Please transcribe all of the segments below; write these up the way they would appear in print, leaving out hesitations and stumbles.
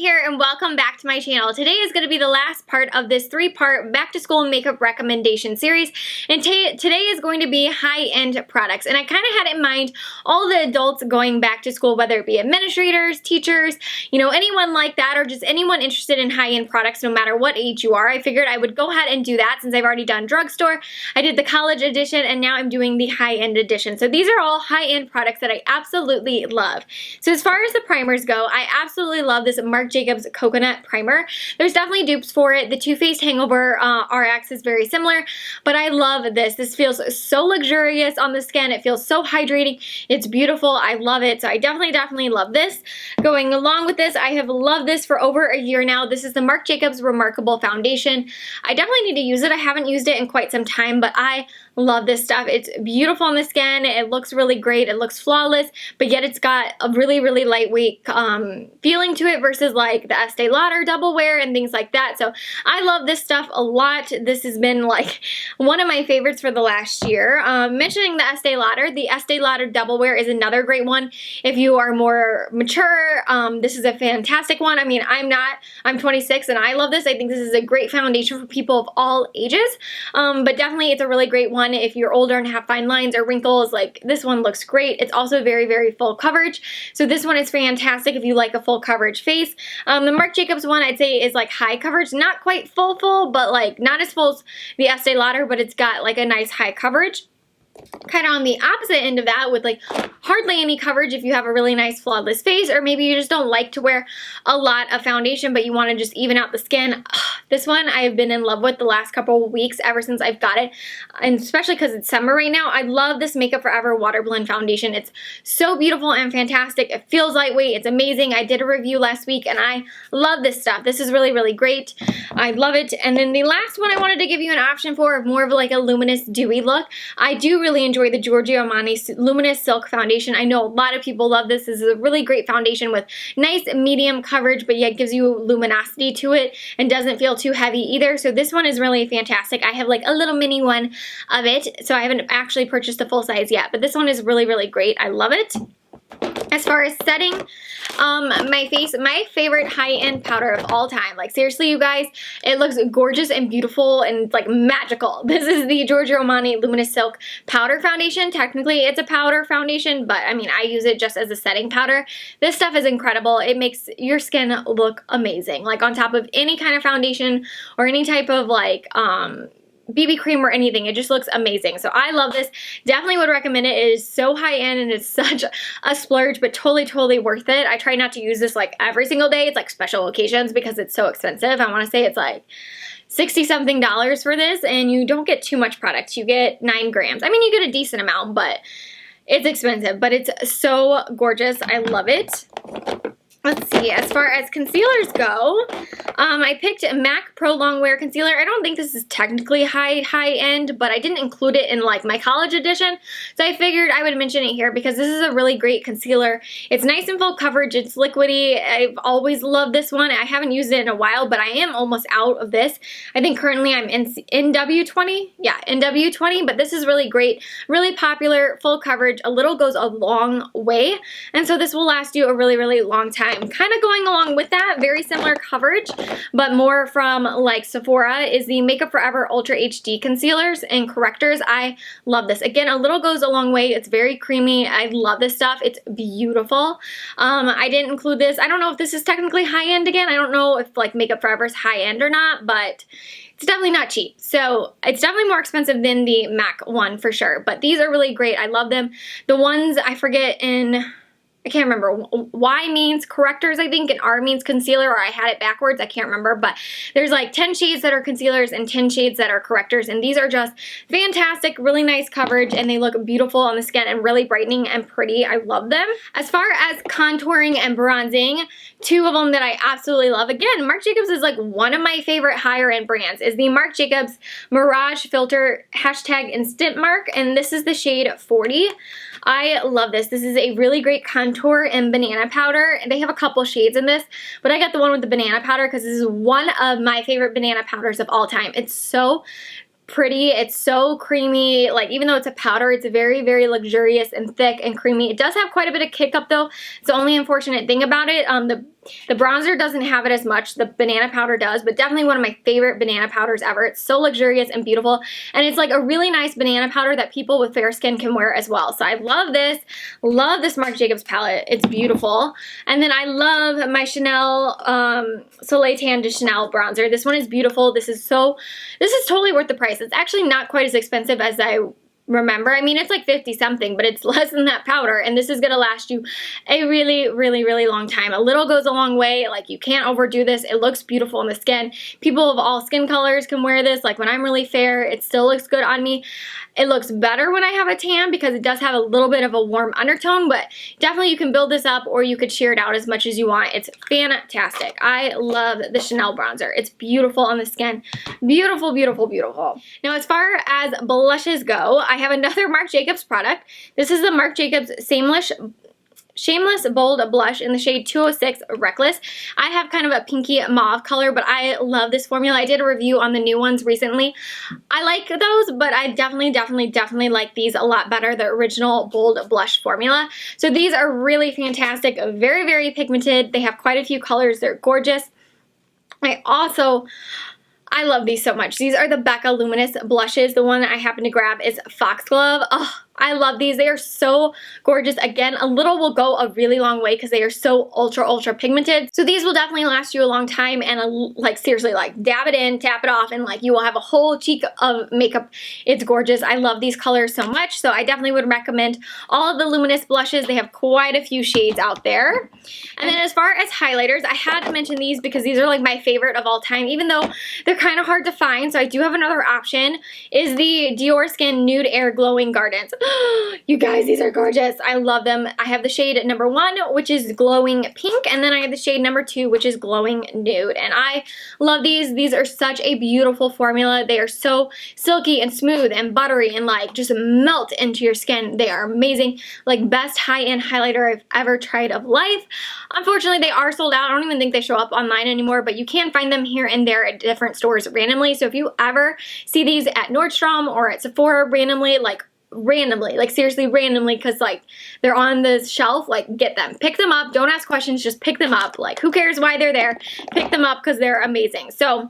here and welcome back to my channel. Today is going to be the last part of this 3-part back to school makeup recommendation series, and today is going to be high-end products. And I kind of had in mind all the adults going back to school, whether it be administrators, teachers, you know, anyone like that, or just anyone interested in high-end products no matter what age you are. I figured I would go ahead and do that since I've already done drugstore. I did the college edition and now I'm doing the high-end edition. So these are all high-end products that I absolutely love. So as far as the primers go, I absolutely love this Marc Jacobs Coconut Primer. There's definitely dupes for it. The Too Faced Hangover RX is very similar, but I love this. This feels so luxurious on the skin. It feels so hydrating. It's beautiful. I love it. So I definitely love this. Going along with this, I have loved this for over a year now. This is the Marc Jacobs Remarkable Foundation. I definitely need to use it. I haven't used it in quite some time, but I love this stuff. It's beautiful on the skin. It looks really great. It looks flawless, but yet it's got a really lightweight feeling to it versus like the Estee Lauder Double Wear and things like that. So I love this stuff a lot. This has been like one of my favorites for the last year. Mentioning the Estee Lauder Double Wear is another great one. If you are more mature, this is a fantastic one. I mean, I'm 26 and I love this. I think this is a great foundation for people of all ages, but definitely it's a really great one if you're older and have fine lines or wrinkles. Like, this one looks great. It's also very full coverage, so this one is fantastic if you like a full coverage face. The Marc Jacobs one I'd say is like high coverage, not quite full, but like not as full as the Estee Lauder, but it's got like a nice high coverage. Kind of on the opposite end of that with like hardly any coverage if you have a really nice flawless face, or maybe you just don't like to wear a lot of foundation but you want to just even out the skin. This one I've been in love with the last couple of weeks ever since I've got it, and especially because it's summer right now. I love this Makeup Forever Water Blend Foundation. It's so beautiful and fantastic. It feels lightweight. It's amazing. I did a review last week and I love this stuff. This is really great. I love it. And then the last one I wanted to give you an option for more of like a luminous dewy look. I do really enjoy the Giorgio Armani Luminous Silk Foundation. I know a lot of people love this. This is a really great foundation with nice medium coverage, but yet gives you luminosity to it and doesn't feel too heavy either. So this one is really fantastic. I have like a little mini one of it, so I haven't actually purchased the full size yet, but this one is really great. I love it. As far as setting my face, my favorite high-end powder of all time. Like, seriously, you guys, it looks gorgeous and beautiful and like magical. This is the Giorgio Armani Luminous Silk Powder Foundation. Technically, it's a powder foundation, but I mean, I use it just as a setting powder. This stuff is incredible. It makes your skin look amazing. Like, on top of any kind of foundation or any type of like BB cream or anything. It just looks amazing. So I love this. Definitely would recommend it. It is so high-end and it's such a splurge, but totally worth it. I try not to use this like every single day. It's like special occasions because it's so expensive. I want to say it's like $60-something for this, and you don't get too much product. You get 9 grams. I mean, you get a decent amount, but it's expensive, but it's so gorgeous. I love it. Let's see, as far as concealers go, I picked MAC Pro Long Wear Concealer. I don't think this is technically high-end, but I didn't include it in like my college edition, so I figured I would mention it here because this is a really great concealer. It's nice and full coverage. It's liquidy. I've always loved this one. I haven't used it in a while, but I am almost out of this. I think currently I'm in NW20. Yeah, NW20, but this is really great. Really popular, full coverage. A little goes a long way, and so this will last you a really long time. Kind of going along with that, very similar coverage, but more from like Sephora, is the Makeup Forever Ultra HD Concealers and Correctors. I love this. Again, a little goes a long way. It's very creamy. I love this stuff. It's beautiful. I didn't include this. I don't know if this is technically high-end again. I don't know if like Makeup Forever is high-end or not, but it's definitely not cheap. So it's definitely more expensive than the MAC one for sure, but these are really great. I love them. The ones I forget in, I can't remember. Y means correctors, I think, and R means concealer, or I had it backwards. I can't remember, but there's like 10 shades that are concealers and 10 shades that are correctors, and these are just fantastic, really nice coverage, and they look beautiful on the skin and really brightening and pretty. I love them. As far as contouring and bronzing, 2 of them that I absolutely love. Again, Marc Jacobs is like one of my favorite higher end brands, is the Marc Jacobs Mirage Filter #Instant Mark, and this is the shade 40. I love this. This is a really great contour and banana powder. They have a couple shades in this, but I got the one with the banana powder because this is one of my favorite banana powders of all time. It's so pretty. It's so creamy. Like, even though it's a powder, it's very luxurious and thick and creamy. It does have quite a bit of kick up though. It's the only unfortunate thing about it. The The bronzer doesn't have it as much. The banana powder does, but definitely one of my favorite banana powders ever. It's so luxurious and beautiful, and it's like a really nice banana powder that people with fair skin can wear as well. So I love this. Love this Marc Jacobs palette. It's beautiful. And then I love my Chanel Soleil Tan de Chanel bronzer. This one is beautiful. This is totally worth the price. It's actually not quite as expensive as I remember. I mean, it's like 50 something, but it's less than that powder, and this is gonna last you a really, really, really long time. A little goes a long way. Like, you can't overdo this. It looks beautiful on the skin. People of all skin colors can wear this. Like, when I'm really fair, it still looks good on me. It looks better when I have a tan because it does have a little bit of a warm undertone, but definitely you can build this up or you could sheer it out as much as you want. It's fantastic. I love the Chanel bronzer. It's beautiful on the skin. Beautiful, beautiful, beautiful. Now, as far as blushes go, I have another Marc Jacobs product. This is the Marc Jacobs Shameless Bold Blush in the shade 206 Reckless. I have kind of a pinky mauve color, but I love this formula. I did a review on the new ones recently. I like those, but I definitely like these a lot better, the original Bold Blush formula. So these are really fantastic, very, very pigmented. They have quite a few colors. They're gorgeous. I love these so much. These are the Becca Luminous blushes. The one that I happen to grab is Foxglove. Oh, I love these. They are so gorgeous. Again, a little will go a really long way because they are so ultra pigmented. So these will definitely last you a long time, and like, seriously, like, dab it in, tap it off, and like, you will have a whole cheek of makeup. It's gorgeous. I love these colors so much, so I definitely would recommend all of the Luminous blushes. They have quite a few shades out there. And then as far as highlighters, I had to mention these because these are like my favorite of all time, even though they're kind of hard to find. So I do have another option, is the Dior Skin Nude Air Glowing Gardens. You guys, these are gorgeous. I love them. I have the shade number 1, which is glowing pink, and then I have the shade number 2, which is glowing nude, and I love these. These are such a beautiful formula. They are so silky and smooth and buttery and like just melt into your skin. They are amazing. Like, best high-end highlighter I've ever tried of life. Unfortunately, they are sold out. I don't even think they show up online anymore, but you can find them here and there at different stores randomly. So if you ever see these at Nordstrom or at Sephora randomly, like seriously randomly, because like, they're on the shelf, like, get them, pick them up, don't ask questions, just pick them up. Like, who cares why they're there? Pick them up because they're amazing. So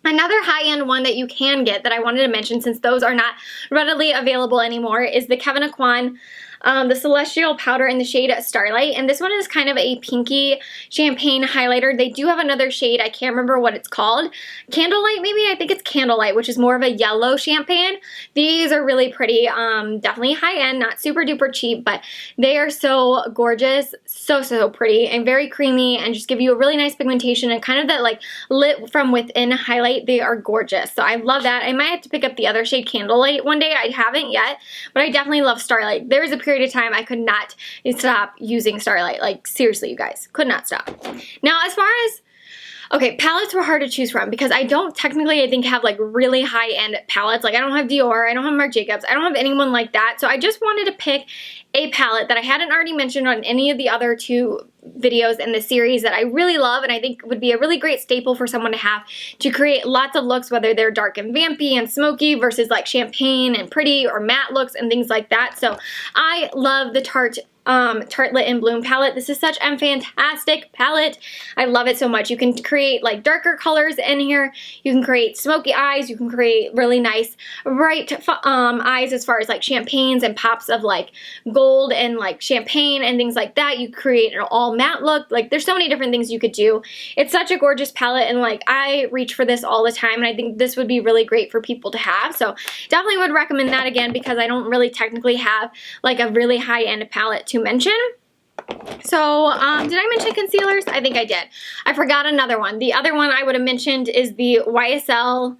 another high-end one that you can get that I wanted to mention, since those are not readily available anymore, is the Kevyn Aucoin the Celestial Powder in the shade Starlight, and this one is kind of a pinky champagne highlighter. They do have another shade, I can't remember what it's called. Candlelight, maybe? I think it's Candlelight, which is more of a yellow champagne. These are really pretty, definitely high-end, not super duper cheap, but they are so gorgeous, so pretty, and very creamy, and just give you a really nice pigmentation and kind of that like lit from within highlight. They are gorgeous, so I love that. I might have to pick up the other shade Candlelight one day. I haven't yet, but I definitely love Starlight. There was a period of time I could not stop using Starlight. Like, seriously, you guys, could not stop. Now, as far as, okay, palettes were hard to choose from because I don't technically, I think, have like really high-end palettes. Like, I don't have Dior, I don't have Marc Jacobs, I don't have anyone like that. So I just wanted to pick a palette that I hadn't already mentioned on any of the other 2 videos in the series that I really love and I think would be a really great staple for someone to have to create lots of looks, whether they're dark and vampy and smoky versus like champagne and pretty or matte looks and things like that. So I love the Tarte Tartelette in Bloom palette. This is such a fantastic palette. I love it so much. You can create like darker colors in here. You can create smoky eyes. You can create really nice bright eyes as far as like champagnes and pops of like gold and like champagne and things like that. You create an all matte look. Like, there's so many different things you could do. It's such a gorgeous palette, and like, I reach for this all the time, and I think this would be really great for people to have. So definitely would recommend that again because I don't really technically have like a really high-end palette to mention. So, did I mention concealers? I think I did. I forgot another one. The other one I would have mentioned is the YSL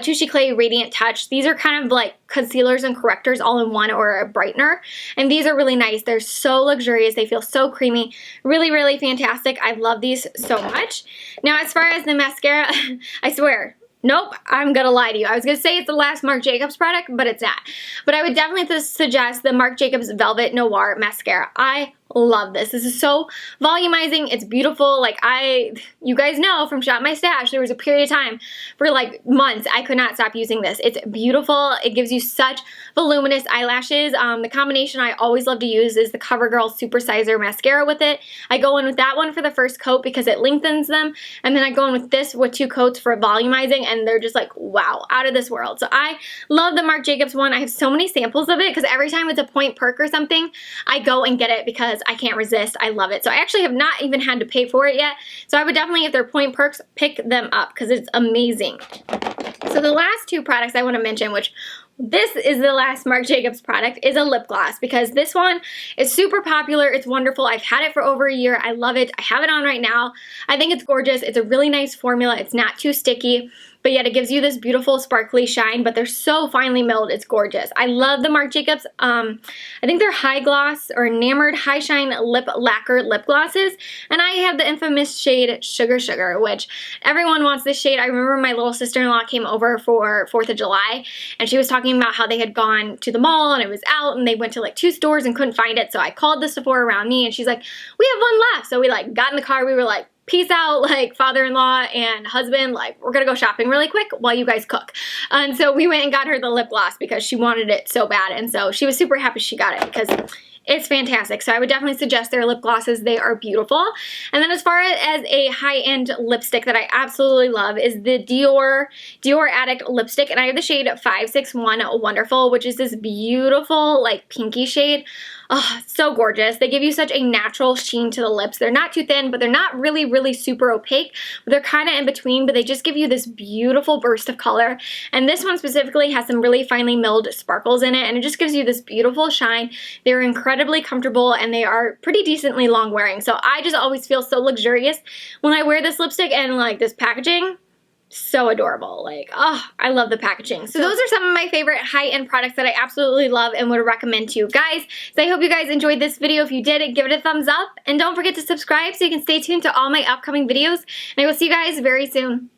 Touche Clay Radiant Touch. These are kind of like concealers and correctors all in one, or a brightener. And these are really nice. They're so luxurious. They feel so creamy. Really fantastic. I love these so much. Now, as far as the mascara, I swear, nope, I'm gonna lie to you. I was gonna say it's the last Marc Jacobs product, but it's not. But I would definitely suggest the Marc Jacobs Velvet Noir Mascara. I love this. This is so volumizing. It's beautiful. Like you guys know from Shop My Stash, there was a period of time for like months I could not stop using this. It's beautiful. It gives you such voluminous eyelashes. The combination I always love to use is the CoverGirl Super Sizer Mascara with it. I go in with that one for the first coat because it lengthens them, and then I go in with this with 2 coats for volumizing, and they're just like, wow, out of this world. So I love the Marc Jacobs one. I have so many samples of it because every time it's a point perk or something, I go and get it because I can't resist. I love it. So I actually have not even had to pay for it yet. So I would definitely, if they're point perks, pick them up because it's amazing. So the last 2 products I want to mention, which this is the last Marc Jacobs product, is a lip gloss because this one is super popular. It's wonderful. I've had it for over a year. I love it. I have it on right now. I think it's gorgeous. It's a really nice formula. It's not too sticky, but yet it gives you this beautiful sparkly shine, but they're so finely milled. It's gorgeous. I love the Marc Jacobs, I think they're high gloss or enamored high shine lip lacquer lip glosses, and I have the infamous shade Sugar Sugar, which everyone wants this shade. I remember my little sister-in-law came over for 4th of July, and she was talking about how they had gone to the mall and it was out, and they went to like 2 stores and couldn't find it, so I called the Sephora around me, and she's like, we have one left. So we like got in the car, we were like, peace out, like father-in-law and husband, like we're gonna go shopping really quick while you guys cook. And so we went and got her the lip gloss because she wanted it so bad, and so she was super happy she got it because it's fantastic. So I would definitely suggest their lip glosses. They are beautiful. And then as far as a high-end lipstick that I absolutely love is the Dior Addict lipstick, and I have the shade 561 Wonderful, which is this beautiful like pinky shade. Oh, so gorgeous. They give you such a natural sheen to the lips. They're not too thin, but they're not really super opaque. But they're kind of in between, but they just give you this beautiful burst of color. And this one specifically has some really finely milled sparkles in it, and it just gives you this beautiful shine. They're incredibly comfortable, and they are pretty decently long wearing. So I just always feel so luxurious when I wear this lipstick, and like this packaging, so adorable. Like, oh, I love the packaging. So those are some of my favorite high-end products that I absolutely love and would recommend to you guys. So I hope you guys enjoyed this video. If you did, give it a thumbs up, and don't forget to subscribe so you can stay tuned to all my upcoming videos, and I will see you guys very soon.